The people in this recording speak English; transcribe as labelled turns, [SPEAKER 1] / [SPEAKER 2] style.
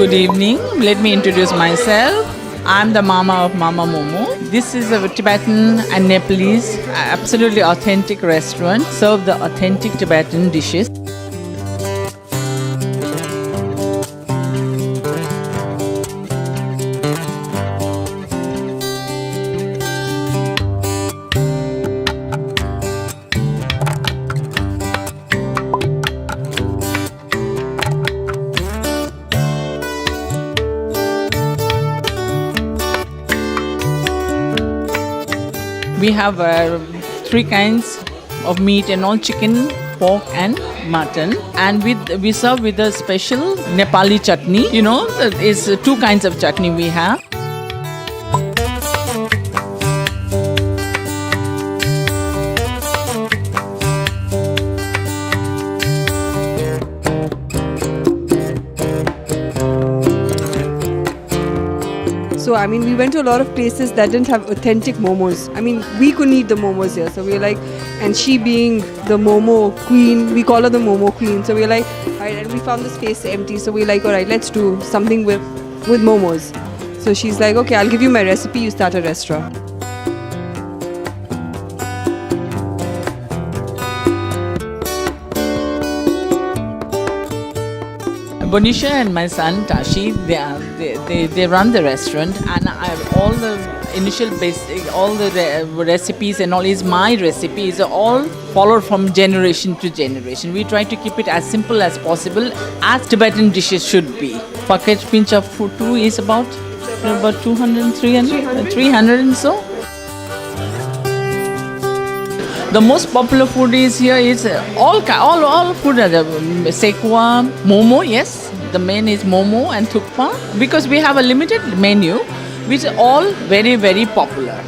[SPEAKER 1] good evening. Let me introduce myself. I'm the mama of Mamamomo. This is a Tibetan and Nepalese, absolutely authentic restaurant. Serve the authentic Tibetan dishes. We have three kinds of meat and all: chicken, pork and mutton. And we serve with a special Nepali chutney. You know, it's two kinds of chutney we have.
[SPEAKER 2] So, we went to a lot of places that didn't have authentic momos. We couldn't eat the momos here. So, we were like, and she being the Momo queen, we call her the Momo queen. So, we were like, alright, and we found the space empty. So, we were like, alright, let's do something with momos. So, she's like, okay, I'll give you my recipe, you start a restaurant.
[SPEAKER 1] Bonisha and my son Tashi, they run the restaurant, and all the initial basic, all the recipes and all is my recipe. Is all followed from generation to generation. We try to keep it as simple as possible, as Tibetan dishes should be. Packet pinch of food too is about 200, 300 and so. The most popular food is here is all food. Sekhwa, Momo, yes. The main is Momo and Thukpa, because we have a limited menu, which is all very, very popular.